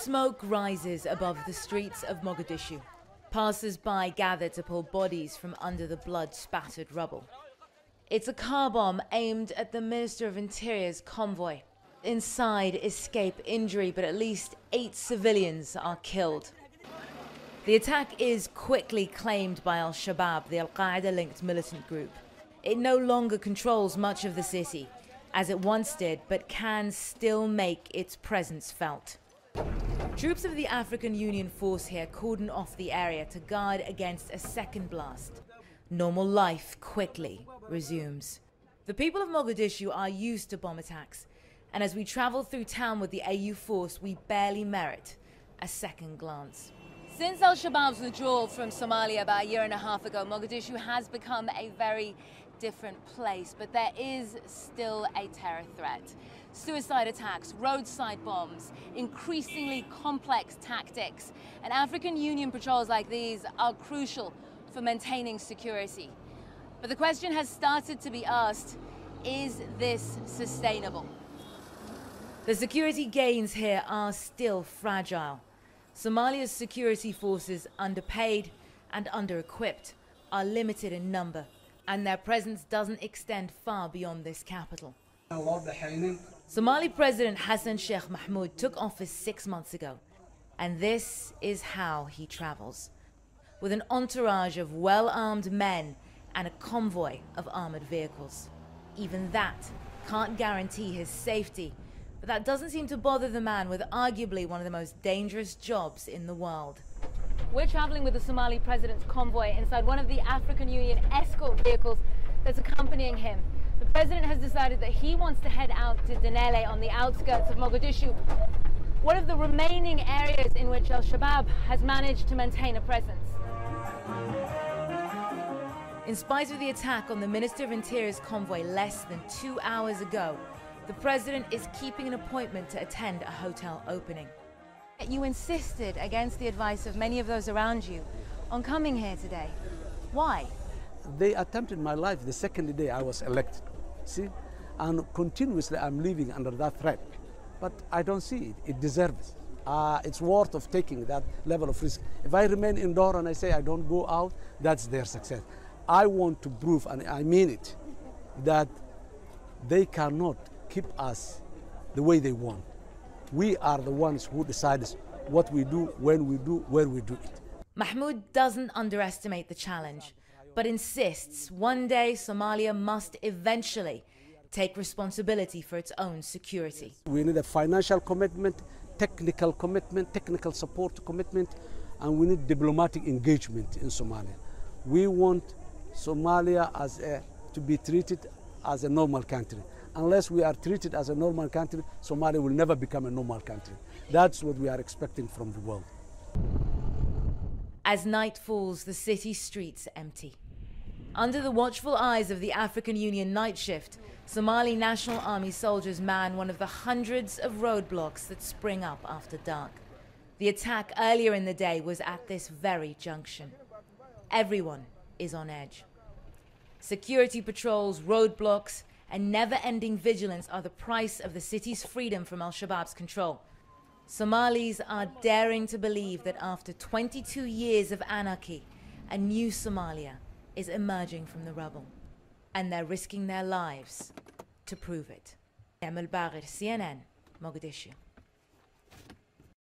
Smoke rises above the streets of Mogadishu. Passers-by gather to pull bodies from under the blood-spattered rubble. It's a car bomb aimed at the Minister of Interior's convoy. Inside, escape injury, but at least 8 civilians are killed. The attack is quickly claimed by Al-Shabaab, the Al-Qaeda-linked militant group. It no longer controls much of the city, as it once did, but can still make its presence felt. Troops of the African Union force here cordon off the area to guard against a second blast. Normal life quickly resumes. The people of Mogadishu are used to bomb attacks, and as we travel through town with the AU force, we barely merit a second glance. Since Al-Shabaab's withdrawal from Somalia about a year and a half ago, Mogadishu has become a very different place, but there is still a terror threat. Suicide attacks, roadside bombs, increasingly complex tactics, and African Union patrols like these are crucial for maintaining security. But the question has started to be asked, is this sustainable? The security gains here are still fragile. Somalia's security forces, underpaid and under-equipped, are limited in number, and their presence doesn't extend far beyond this capital. Somali President Hassan Sheikh took office 6 months ago, and this is how he travels. With an entourage of well-armed men and a convoy of armored vehicles. Even that can't guarantee his safety, but that doesn't seem to bother the man with arguably one of the most dangerous jobs in the world. We're traveling with the Somali president's convoy inside one of the African Union escort vehicles that's accompanying him. The president has decided that he wants to head out to Denele on the outskirts of Mogadishu, one of the remaining areas in which Al-Shabaab has managed to maintain a presence. In spite of the attack on the Minister of Interior's convoy less than 2 hours ago, the president is keeping an appointment to attend a hotel opening. You insisted, against the advice of many of those around you, on coming here today. Why? They attempted my life the second day I was elected, see? And continuously I'm living under that threat. But I don't see it. It deserves. It's worth of taking that level of risk. If I remain indoor and I say I don't go out, that's their success. I want to prove, and I mean it, that they cannot keep us the way they want. We are the ones who decide what we do, when we do, where we do it. Mahmoud doesn't underestimate the challenge, but insists one day Somalia must eventually take responsibility for its own security. We need a financial commitment, technical support commitment, and we need diplomatic engagement in Somalia. We want Somalia to be treated as a normal country. Unless we are treated as a normal country, Somalia will never become a normal country. That's what we are expecting from the world. As night falls, the city streets empty. Under the watchful eyes of the African Union night shift, Somali National Army soldiers man one of the hundreds of roadblocks that spring up after dark. The attack earlier in the day was at this very junction. Everyone is on edge. Security patrols, roadblocks, and never-ending vigilance are the price of the city's freedom from Al-Shabaab's control. Somalis are daring to believe that after 22 years of anarchy, a new Somalia is emerging from the rubble, and they're risking their lives to prove it. CNN, Mogadishu.